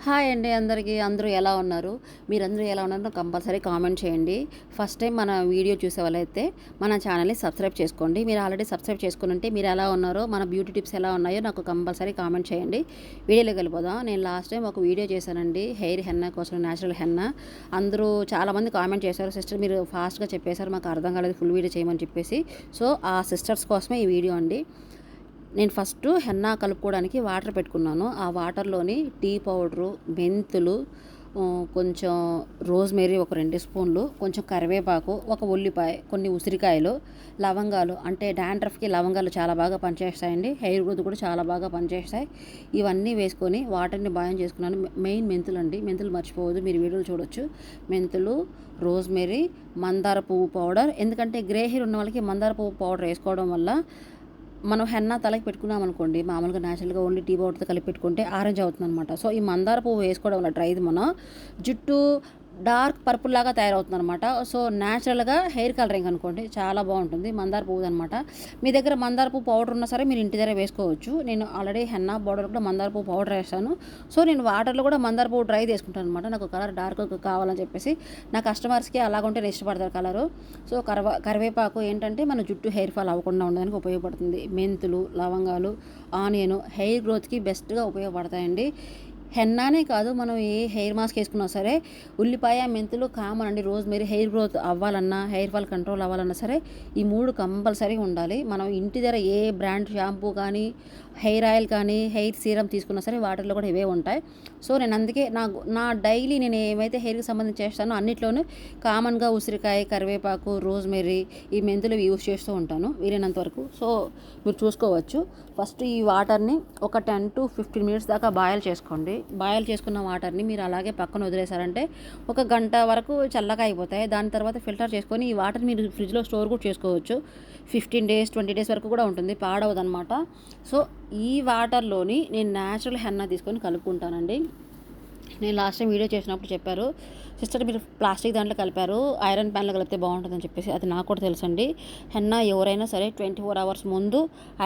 Hi అండి అందరికీ. అందరూ ఎలా ఉన్నారు? మీరందరూ ఎలా ఉన్నారో కంపల్సరీ కామెంట్ చేయండి. ఫస్ట్ టైం మన వీడియో చూసే వాళ్ళైతే మన ఛానల్ని సబ్స్క్రైబ్ చేసుకోండి. మీరు ఆల్రెడీ సబ్స్క్రైబ్ చేసుకుని ఉంటే మీరు ఎలా ఉన్నారో, మన బ్యూటీ టిప్స్ ఎలా ఉన్నాయో నాకు కంపల్సరీ కామెంట్ చేయండి. వీడియోలోకి వెళ్ళిపోదాం. నేను లాస్ట్ టైం ఒక వీడియో చేశానండి, హెయిర్ హెన్నా కోసం, న్యాచురల్ హెన్నా. అందరూ చాలామంది కామెంట్ చేశారు, సిస్టర్ మీరు ఫాస్ట్గా చెప్పేశారు, మాకు అర్థం కాలేదు, ఫుల్ వీడియో చేయమని చెప్పేసి. సో ఆ సిస్టర్స్ కోసమే ఈ వీడియో అండి. నేను ఫస్ట్ హెన్నా కలుపుకోవడానికి వాటర్ పెట్టుకున్నాను. ఆ వాటర్లోని టీ పౌడరు, మెంతులు, కొంచెం రోజ్మెరీ ఒక 2 స్పూన్లు, కొంచెం కరివేపాకు, ఒక ఉల్లిపాయ, కొన్ని ఉసిరికాయలు, లవంగాలు, అంటే డాండ్రఫ్కి లవంగాలు చాలా బాగా పనిచేస్తాయండి. హెయిర్ గ్రోత్ కూడా చాలా బాగా పనిచేస్తాయి. ఇవన్నీ వేసుకొని వాటర్ని బాయిల్ చేసుకున్నాను. మెయిన్ మెంతులు అండి, మెంతులు మర్చిపోవద్దు, మీరు వీడియోలు చూడొచ్చు. మెంతులు, రోజ్మెరీ, మందార పువ్వు పౌడర్. ఎందుకంటే గ్రే హెయిర్ ఉన్న వాళ్ళకి మందార పువ్వు పౌడర్ వేసుకోవడం వల్ల మనం హెన్నా తలకి పెట్టుకున్నాం అనుకోండి, మామూలుగా న్యాచురల్గా ఓన్లీ టీ పౌడర్తో కలిపి పెట్టుకుంటే ఆరెంజ్ అవుతుంది అనమాట. సో ఈ మందార పువ్వు వేసుకోవడం వల్ల డ్రైది మన జుట్టు డార్క్ పర్పుల్ లాగా తయారవుతుంది అనమాట. సో న్యాచురల్గా హెయిర్ కలరింగ్ అనుకోండి, చాలా బాగుంటుంది. మందార పువ్వు అనమాట. మీ దగ్గర మందార పువ్వు పౌడర్ ఉన్నా సరే మీరు ఇంటి దగ్గర వేసుకోవచ్చు. నేను ఆల్రెడీ హెన్నా పౌడర్ కూడా మందార పువ్వు పౌడర్ వేస్తాను. సో నేను వాటర్లో కూడా మందార పువ్వు డ్రై తీసుకుంటాను అనమాట. నాకు కలర్ డార్క్ కావాలని చెప్పేసి, నా కస్టమర్స్కి అలాగుంటే ఇష్టపడతారు కలరు. సో కరివేపాకు ఏంటంటే మన జుట్టు హెయిర్ ఫాల్ అవ్వకుండా ఉండడానికి ఉపయోగపడుతుంది. మెంతులు, లవంగాలు, ఆనియన్ హెయిర్ గ్రోత్కి బెస్ట్గా ఉపయోగపడతాయండి. హెన్నానే కాదు, మనం ఏ హెయిర్ మాస్క్ వేసుకున్నా సరే ఉల్లిపాయ, మెంతులు కామన్ అండి. రోజ్మెరీ హెయిర్ గ్రోత్ అవ్వాలన్నా, హెయిర్ ఫాల్ కంట్రోల్ అవ్వాలన్నా సరే ఈ 3 కంపల్సరీగా ఉండాలి. మనం ఇంటి దగ్గర ఏ బ్రాండ్ షాంపూ కానీ, హెయిర్ ఆయిల్ కానీ, హెయిర్ సీరం తీసుకున్నా సరే వాటర్లో కూడా ఇవే ఉంటాయి. సో నేను అందుకే నా డైలీ నేను ఏమైతే హెయిర్కి సంబంధించి చేస్తానో అన్నిట్లోనూ కామన్గా ఉసిరికాయ, కరివేపాకు, రోజ్మెరీ, ఈ మెంతులు యూస్ చేస్తూ ఉంటాను వీలైనంత వరకు. సో మీరు చూసుకోవచ్చు. ఫస్ట్ ఈ వాటర్ని ఒక 10 to 15 మినిట్స్ దాకా బాయిల్ చేసుకోండి. బాయిల్ చేసుకున్న వాటర్ని మీరు అలాగే పక్కన వదిలేశారంటే ఒక గంట వరకు చల్లగా అయిపోతాయి. దాని తర్వాత ఫిల్టర్ చేసుకొని ఈ వాటర్ మీరు ఫ్రిడ్జ్లో స్టోర్ కూడా చేసుకోవచ్చు. 15 days 20 days వరకు కూడా ఉంటుంది, పాడవదనమాట. సో ఈ వాటర్లోని నేను న్యాచురల్ హెన్నా తీసుకొని కలుపుకుంటానండి. నేను లాస్ట్ టైం వీడియో చేసినప్పుడు చెప్పారు, సిస్టర్ మీరు ప్లాస్టిక్ దాంట్లో కలిపారు, ఐరన్ ప్యాన్లో కలిపితే బాగుంటుందని చెప్పేసి. అది నాకు కూడా తెలుసండి. హెన్నా ఎవరైనా సరే 24 hours ముందు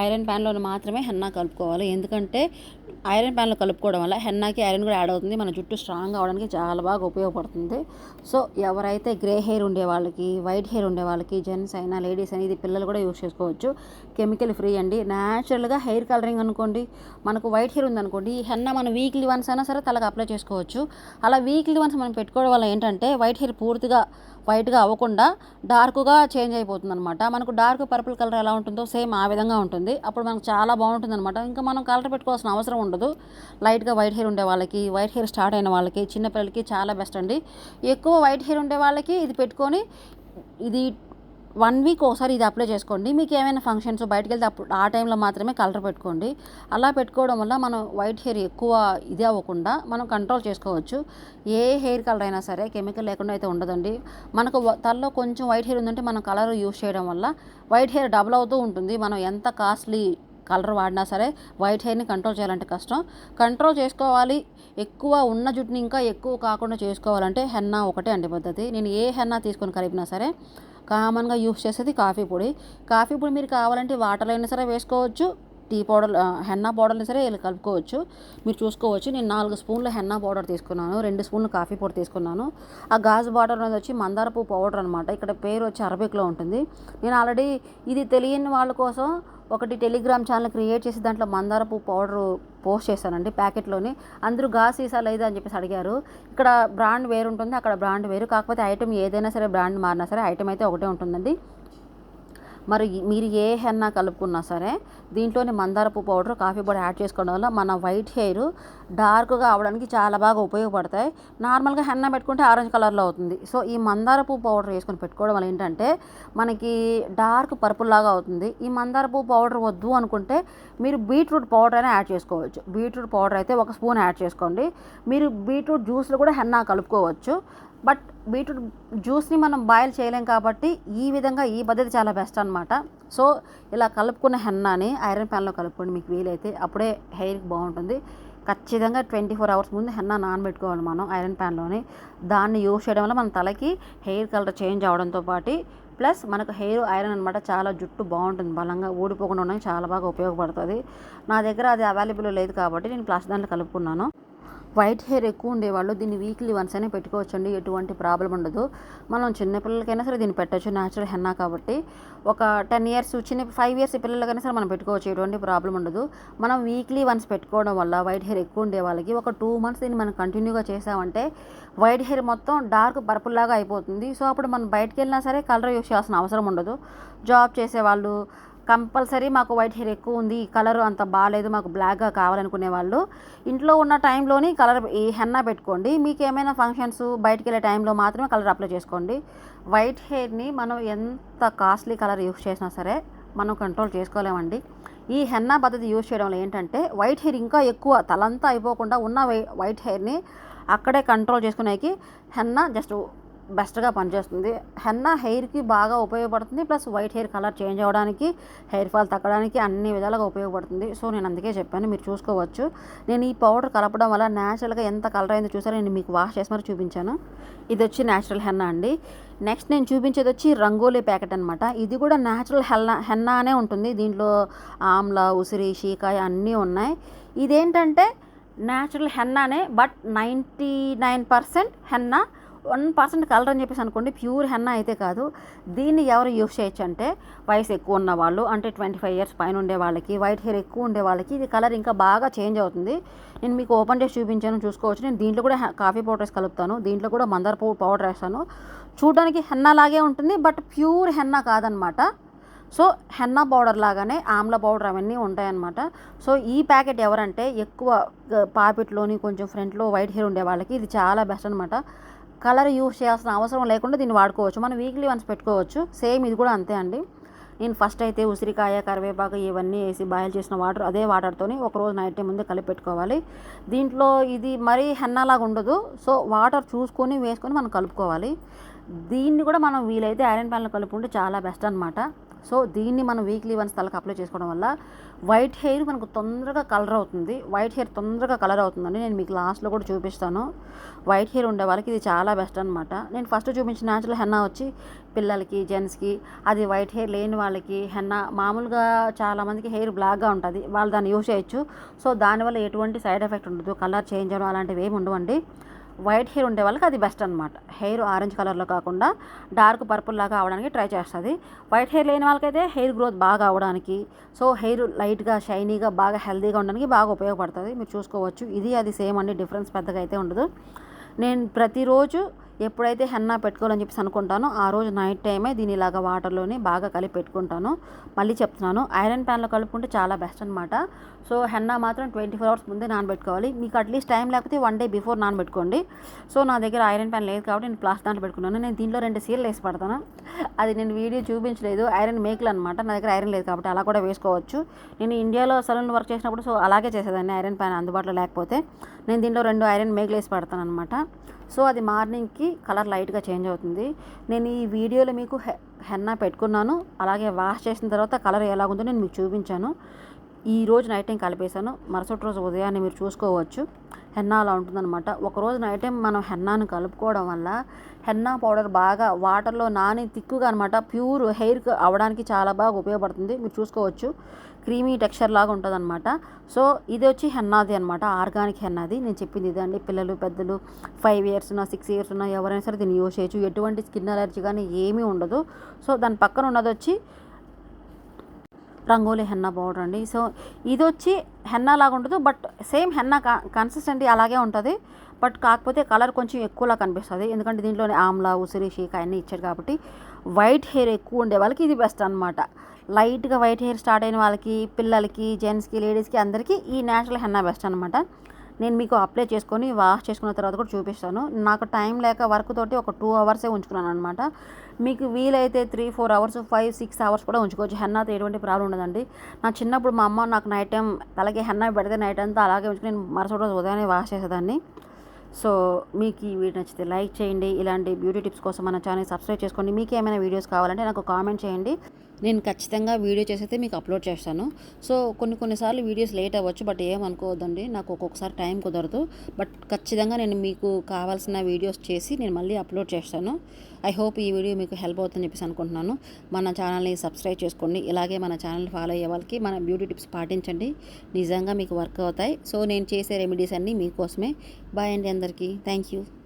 ఐరన్ ప్యాన్లో మాత్రమే హెన్నా కలుపుకోవాలి. ఎందుకంటే ఐరన్ ప్యాన్లో కలుపుకోవడం వల్ల హెన్నాకి ఐరన్ కూడా యాడ్ అవుతుంది, మన జుట్టు స్ట్రాంగ్ అవడానికి చాలా బాగా ఉపయోగపడుతుంది. సో ఎవరైతే గ్రే హెయిర్ ఉండే వాళ్ళకి, వైట్ హెయిర్ ఉండే వాళ్ళకి, జెంట్స్ అయినా లేడీస్ అయినా, ఇది పిల్లలు కూడా యూస్ చేసుకోవచ్చు. కెమికల్ ఫ్రీ అండి. న్యాచురల్గా హెయిర్ కలరింగ్ అనుకోండి, మనకు వైట్ హెయిర్ ఉందనుకోండి, ఈ హెన్నా మనం వీక్లీ వన్స్ అయినా సరే తలకు అప్లై చేసుకోవచ్చు. అలా వీక్లీ వన్స్ మనం పెట్టుకోవడం వల్ల ఏంటంటే వైట్ హెయిర్ పూర్తిగా వైట్గా అవ్వకుండా డార్క్గా చేంజ్ అయిపోతుంది అనమాట. మనకు డార్క్ పర్పుల్ కలర్ ఎలా ఉంటుందో సేమ్ ఆ విధంగా ఉంటుంది. అప్పుడు మనకు చాలా బాగుంటుంది అనమాట. ఇంకా మనం కలర్ పెట్టుకోవాల్సిన అవసరం ఉండదు. లైట్గా వైట్ హెయిర్ ఉండే వాళ్ళకి, వైట్ హెయిర్ స్టార్ట్ అయిన వాళ్ళకి, చిన్నపిల్లలకి చాలా బెస్ట్ అండి. ఎక్కువ వైట్ హెయిర్ ఉండే వాళ్ళకి ఇది పెట్టుకొని, ఇది 1 week ఒకసారి ఇది అప్లై చేసుకోండి. మీకు ఏమైనా ఫంక్షన్స్ బయటకు వెళ్తే అప్పుడు ఆ టైంలో మాత్రమే కలర్ పెట్టుకోండి. అలా పెట్టుకోవడం వల్ల మనం వైట్ హెయిర్ ఎక్కువ ఇది అవ్వకుండా మనం కంట్రోల్ చేసుకోవచ్చు. ఏ హెయిర్ కలర్ అయినా సరే కెమికల్ లేకుండా అయితే ఉండదండి. మనకు తలలో కొంచెం వైట్ హెయిర్ ఉందంటే మనం కలర్ యూస్ చేయడం వల్ల వైట్ హెయిర్ డబుల్ అవుతూ ఉంటుంది. మనం ఎంత కాస్ట్లీ కలర్ వాడినా సరే వైట్ హెయిర్ని కంట్రోల్ చేయాలంటే కష్టం. కంట్రోల్ చేసుకోవాలి, ఎక్కువ ఉన్న జుట్టుని ఇంకా ఎక్కువ కాకుండా చేసుకోవాలంటే హెన్నా ఒకటే అండి పద్ధతి. నేను ఏ హెన్నా తీసుకొని కలిపినా సరే కామన్గా యూస్ చేసేది కాఫీ పొడి. కాఫీ పొడి మీరు కావాలంటే వాటర్లో అయినా సరే వేసుకోవచ్చు, టీ పౌడర్, హెన్నా పౌడర్ని సరే ఇలా కలుపుకోవచ్చు. మీరు చూసుకోవచ్చు. నేను 4 స్పూన్ల హెన్నా పౌడర్ తీసుకున్నాను, 2 స్పూన్లు కాఫీ పొడి తీసుకున్నాను. ఆ గాజు బాటిల్ అనేది వచ్చి మందార పువ్వు పౌడర్ అనమాట. ఇక్కడ పేరు వచ్చి అరబిక్లో ఉంటుంది. నేను ఆల్రెడీ ఇది తెలియని వాళ్ళ కోసం ఒకటి టెలిగ్రామ్ ఛానల్ క్రియేట్ చేసి దాంట్లో మందార పువ్వు పౌడర్ పోస్ట్ చేశానండి ప్యాకెట్లోని. అందరూ గా సీసా లేదా అని చెప్పేసి అడిగారు. ఇక్కడ బ్రాండ్ వేరు ఉంటుంది, అక్కడ బ్రాండ్ వేరు. కాకపోతే ఐటమ్ ఏదైనా సరే బ్రాండ్ మారినా సరే ఐటమ్ అయితే ఒకటే ఉంటుందండి. మరి మీరు ఏ హెన్నా కలుపుకున్నా సరే దీంట్లోని మందార పువ్వు పౌడర్, కాఫీ పొడి యాడ్ చేసుకోవడం వల్ల మన వైట్ హెయిర్ డార్క్గా అవడానికి చాలా బాగా ఉపయోగపడతాయి. నార్మల్గా హెన్నా పెట్టుకుంటే ఆరెంజ్ కలర్లో అవుతుంది. సో ఈ మందార పువ్వు పౌడర్ వేసుకొని పెట్టుకోవడం వల్ల ఏంటంటే మనకి డార్క్ పర్పుల్ లాగా అవుతుంది. ఈ మందార పువ్వు పౌడర్ వద్దు అనుకుంటే మీరు బీట్రూట్ పౌడర్ అయినా యాడ్ చేసుకోవచ్చు. బీట్రూట్ పౌడర్ అయితే 1 స్పూన్ యాడ్ చేసుకోండి. మీరు బీట్రూట్ జ్యూస్లో కూడా హెన్నా కలుపుకోవచ్చు. బట్ బీట్రూట్ జ్యూస్ని మనం బాయిల్ చేయలేం కాబట్టి ఈ విధంగా ఈ పద్ధతి చాలా బెస్ట్ అనమాట. సో ఇలా కలుపుకున్న హెన్నాని ఐరన్ ప్యాన్లో కలుపుకోండి మీకు వీలైతే, అప్పుడే హెయిర్కి బాగుంటుంది. ఖచ్చితంగా 24 hours ముందు హెన్నా నానబెట్టుకోవాలి మనం ఐరన్ ప్యాన్లోని. దాన్ని యూస్ చేయడం వల్ల మన తలకి హెయిర్ కలర్ చేంజ్ అవడంతో పాటు ప్లస్ మనకు హెయిర్ ఐరన్ అనమాట, చాలా జుట్టు బాగుంటుంది, బలంగా ఊడిపోకుండా ఉండడానికి చాలా బాగా ఉపయోగపడుతుంది. నా దగ్గర అది అవైలబుల్ లేదు కాబట్టి నేను ప్లాస్టిక్ దాంట్లో కలుపుకున్నాను. వైట్ హెయిర్ ఎక్కువ ఉండేవాళ్ళు దీన్ని వీక్లీ వన్స్ అయినా పెట్టుకోవచ్చండి, ఎటువంటి ప్రాబ్లం ఉండదు. మనం చిన్నపిల్లలకైనా సరే దీన్ని పెట్టచ్చు, న్యాచురల్ హెన్నా కాబట్టి. ఒక 10 ఇయర్స్ 5 ఇయర్స్ పిల్లలకైనా సరే మనం పెట్టుకోవచ్చు, ఎటువంటి ప్రాబ్లం ఉండదు. మనం వీక్లీ వన్స్ పెట్టుకోవడం వల్ల వైట్ హెయిర్ ఎక్కువ ఉండే వాళ్ళకి ఒక 2 మంత్స్ దీన్ని మనం కంటిన్యూగా చేసామంటే వైట్ హెయిర్ మొత్తం డార్క్ పర్పుల్ లాగా అయిపోతుంది. సో అప్పుడు మనం బయటకు వెళ్ళినా సరే కలర్ యూస్ చేయాల్సిన అవసరం ఉండదు. జాబ్ చేసేవాళ్ళు కంపల్సరీ మాకు వైట్ హెయిర్ ఎక్కువ ఉంది, కలర్ అంత బాగాలేదు, మాకు బ్లాక్గా కావాలనుకునే వాళ్ళు ఇంట్లో ఉన్న టైంలోని కలర్ ఈ హెన్నా పెట్టుకోండి. మీకు ఏమైనా ఫంక్షన్స్ బయటికి వెళ్ళే టైంలో మాత్రమే కలర్ అప్లై చేసుకోండి. వైట్ హెయిర్ని మనం ఎంత కాస్ట్లీ కలర్ యూస్ చేసినా సరే మనం కంట్రోల్ చేసుకోలేమండి. ఈ హెన్నా పద్ధతి యూస్ చేయడం వల్ల ఏంటంటే వైట్ హెయిర్ ఇంకా ఎక్కువ తలంతా అయిపోకుండా ఉన్న వైట్ హెయిర్ని అక్కడే కంట్రోల్ చేసుకునేకి హెన్నా జస్ట్ బెస్ట్గా పనిచేస్తుంది. హెన్నా హెయిర్కి బాగా ఉపయోగపడుతుంది, plus white hair colour change అవ్వడానికి, హెయిర్ ఫాల్ తగ్గడానికి అన్ని విధాలుగా ఉపయోగపడుతుంది. సో నేను అందుకే చెప్పాను, మీరు చూసుకోవచ్చు. నేను ఈ పౌడర్ కలపడం వల్ల న్యాచురల్గా ఎంత కలర్ అయిందో చూసారో, నేను మీకు వాష్ చేసి మరి చూపించాను. ఇది వచ్చి న్యాచురల్ హెన్నా అండి. నెక్స్ట్ నేను చూపించేది వచ్చి రంగోలీ ప్యాకెట్ అనమాట. ఇది కూడా న్యాచురల్ హెన్నానే ఉంటుంది. దీంట్లో ఆమ్లా, ఉసిరి, షీకాయ అన్నీ ఉన్నాయి. ఇదేంటంటే న్యాచురల్ హెన్నానే, బట్ 99% హెన్నా, 1% కలర్ అని చెప్పేసి అనుకోండి. ప్యూర్ హెన్నా అయితే కాదు. దీన్ని ఎవరు యూస్ చేయొచ్చు అంటే వయసు ఎక్కువ ఉన్న వాళ్ళు, అంటే 25 ఇయర్స్ పైన ఉండే వాళ్ళకి, వైట్ హెయిర్ ఎక్కువ ఉండే వాళ్ళకి ఇది కలర్ ఇంకా బాగా చేంజ్ అవుతుంది. నేను మీకు ఓపెన్ చేసి చూపించాను, చూసుకోవచ్చు. నేను దీంట్లో కూడా కాఫీ పౌడర్ వేసి కలుపుతాను, దీంట్లో కూడా మందార పువ్వు పౌడర్ వేస్తాను. చూడడానికి హెన్నా లాగే ఉంటుంది, బట్ ప్యూర్ హెన్నా కాదనమాట. సో హెన్నా పౌడర్ లాగానే ఆమ్లా పౌడర్ అవన్నీ ఉంటాయన్నమాట. సో ఈ ప్యాకెట్ ఎవరంటే ఎక్కువ పాపిట్లోని కొంచెం ఫ్రంట్లో వైట్ హెయిర్ ఉండే వాళ్ళకి ఇది చాలా బెస్ట్ అనమాట. కలర్ యూస్ చేయాల్సిన అవసరం లేకుండా దీన్ని వాడుకోవచ్చు, మనం వీక్లీ వన్స్ పెట్టుకోవచ్చు. సేమ్ ఇది కూడా అంతే అండి. నేను ఫస్ట్ అయితే ఉసిరికాయ, కరివేపాకు ఇవన్నీ వేసి బాయిల్ చేసిన వాటర్, అదే వాటర్తోని ఒకరోజు నైట్ టైం ముందు కలిపి పెట్టుకోవాలి. దీంట్లో ఇది మరీ హెన్నాలాగా ఉండదు. సో వాటర్ చూసుకొని వేసుకొని మనం కలుపుకోవాలి. దీన్ని కూడా మనం వీలైతే ఐరన్ ప్యాన్లో కలుపుకుంటే చాలా బెస్ట్ అనమాట. సో దీన్ని మనం వీక్లీ వన్స్ తలకు అప్లై చేసుకోవడం వల్ల వైట్ హెయిర్ మనకు తొందరగా కలర్ అవుతుంది. వైట్ హెయిర్ తొందరగా కలర్ అవుతుందండి. నేను మీకు లాస్ట్లో కూడా చూపిస్తాను. వైట్ హెయిర్ ఉండే వాళ్ళకి ఇది చాలా బెస్ట్ అనమాట. నేను ఫస్ట్ చూపించిన న్యాచురల్ హెన్నా వచ్చి పిల్లలకి, జెంట్స్కి. అది వైట్ హెయిర్ లేని వాళ్ళకి హెన్నా మామూలుగా చాలామందికి హెయిర్ బ్లాక్గా ఉంటుంది, వాళ్ళు దాన్ని యూస్ చేయొచ్చు. సో దానివల్ల ఎటువంటి సైడ్ ఎఫెక్ట్ ఉండదు, కలర్ చేంజ్ అవ్వడం అలాంటివి ఏమి ఉండవండి. వైట్ హెయిర్ ఉండే వాళ్ళకి అది బెస్ట్ అనమాట. హెయిర్ ఆరెంజ్ కలర్లో కాకుండా డార్క్ పర్పుల్ లాగా అవడానికి ట్రై చేస్తుంది. వైట్ హెయిర్ లేని వాళ్ళకైతే హెయిర్ గ్రోత్ బాగా అవడానికి, సో హెయిర్ లైట్గా షైనీగా బాగా హెల్తీగా ఉండడానికి బాగా ఉపయోగపడుతుంది. మీరు చూసుకోవచ్చు. ఇది అది సేమ్ అండి, డిఫరెన్స్ పెద్దగా అయితే ఉండదు. నేను ప్రతిరోజు ఎప్పుడైతే హెన్నా పెట్టుకోవాలని చెప్పేసి అనుకుంటానో ఆ రోజు నైట్ టైమే దీని ఇలాగా వాటర్లోనే బాగా కలిపి పెట్టుకుంటాను. మళ్ళీ చెప్తున్నాను, ఐరన్ ప్యాన్లో కలుపుకుంటే చాలా బెస్ట్ అనమాట. సో హెన్నా మాత్రం 24 అవర్స్ ముందే నానబెట్టుకోవాలి. మీకు అట్లీస్ట్ టైం లేకపోతే 1 డే బిఫోర్ నానబెట్టుకోండి. సో నా దగ్గర ఐరన్ ప్యాన్ లేదు కాబట్టి నేను ప్లాస్టిక్ దాంట్లో పెట్టుకున్నాను. నేను దీంట్లో 2 సీరలు వేసి పడతాను. అది నేను వీడియో చూపించలేదు, ఐరన్ మేకులు అనమాట. నా దగ్గర ఐరన్ లేదు కాబట్టి అలా కూడా వేసుకోవచ్చు. నేను ఇండియాలో సలూన్ వర్క్ చేసినప్పుడు సో అలాగే చేసేదాన్ని, ఐరన్ ప్యాన్ అందుబాటులో లేకపోతే. నేను దీంట్లో 2 ఐరన్ మేకులు వేసి పడతాను అనమాట. సో అది మార్నింగ్కి కలర్ లైట్గా చేంజ్ అవుతుంది. నేను ఈ వీడియోలో మీకు హెన్నా పెట్టుకున్నాను, అలాగే వాష్ చేసిన తర్వాత కలర్ ఎలాగుందో నేను మీకు చూపించాను. ఈ రోజు నైట్ టైం కలిపేశాను, మరుసటి రోజు ఉదయాన్నే మీరు చూసుకోవచ్చు. హెన్నా అలా ఉంటుందన్నమాట. ఒకరోజు నైట్ టైం మనం హెన్నాను కలుపుకోవడం వల్ల హెన్నా పౌడర్ బాగా వాటర్లో నాని తిక్కుగా అనమాట ప్యూర్ హెయిర్ అవడానికి చాలా బాగా ఉపయోగపడుతుంది. మీరు చూసుకోవచ్చు, క్రీమీ టెక్స్చర్ లాగా ఉంటుంది అనమాట. సో ఇది వచ్చి హెన్నాది అనమాట, ఆర్గానిక్ హెన్నాది. నేను చెప్పింది ఇదే అండి. పిల్లలు, పెద్దలు, 5 ఇయర్స్ ఉన్న, 6 ఇయర్స్ ఉన్న ఎవరైనా సరే దీన్ని యూజ్ చేయొచ్చు. ఎటువంటి స్కిన్ అలర్జీ కానీ ఏమీ ఉండదు. సో దాని పక్కన ఉన్నది వచ్చి రంగోలీ హెన్నా పౌడర్ అండి. సో ఇది వచ్చి హెన్నా లాగా ఉండదు, బట్ సేమ్ హెన్నా కన్సిస్టెంటీ అలాగే ఉంటుంది. బట్ కాకపోతే కలర్ కొంచెం ఎక్కువలా కనిపిస్తుంది, ఎందుకంటే దీంట్లోనే ఆమ్లా, ఉసిరి, షీకా అన్నీ ఇచ్చారు కాబట్టి. వైట్ హెయిర్ ఎక్కువ ఉండే వాళ్ళకి ఇది బెస్ట్ అనమాట. లైట్గా వైట్ హెయిర్ స్టార్ట్ అయిన వాళ్ళకి, పిల్లలకి, జెంట్స్కి, లేడీస్కి అందరికీ ఈ న్యాచురల్ హెన్నా బెస్ట్ అనమాట. నేను మీకు అప్లై చేసుకొని వాష్ చేసుకున్న తర్వాత కూడా చూపిస్తాను. నాకు టైం లేక వర్క్ తోటి ఒక 2 అవర్సే ఉంచుకున్నాను అనమాట. మీకు వీలైతే 3-4 అవర్స్, 5-6 అవర్స్ కూడా ఉంచుకోవచ్చు. హెన్నాతో ఎటువంటి ప్రాబ్లం ఉండదండి. నా చిన్నప్పుడు మా అమ్మ నాకు నైట్ టైం తలకి హెన్నా పెడితే నైట్ అంతా అలాగే ఉంచుకుని నేను మరుసటి రోజు ఉదయాన్నే వాష్ చేసేదాన్ని. సో మీకు ఈ వీడియో నచ్చితే లైక్ చేయండి. ఇలాంటి బ్యూటీ టిప్స్ కోసం మన ఛానల్ సబ్స్క్రైబ్ చేసుకోండి. మీకు ఏమైనా వీడియోస్ కావాలంటే నాకు కామెంట్ చేయండి. నేను ఖచ్చితంగా వీడియో చేసైతే మీకు అప్లోడ్ చేస్తాను. సో కొన్నిసార్లు వీడియోస్ లేట్ అవ్వచ్చు. బట్ ఏమనుకోవద్దండి. నాకు ఒక్కొక్కసారి టైం కుదరదు. బట్ ఖచ్చితంగా నేను మీకు కావాల్సిన వీడియోస్ చేసి నేను మళ్ళీ అప్లోడ్ చేస్తాను. ఐ హోప్ ఈ వీడియో మీకు హెల్ప్ అవుతుందని చెప్పేసి అనుకుంటున్నాను. మన ఛానల్ని సబ్స్క్రైబ్ చేసుకోండి. ఇలాగే మన ఛానల్ ఫాలో అయ్యే వాళ్ళకి మన బ్యూటీ టిప్స్ పాటించండి. నిజంగా మీకు వర్క్ అవుతాయి. సో నేను చేసే రెమెడీస్ అన్నీ మీకోసమే. బాయ్ అండి అందరికీ. Thank you.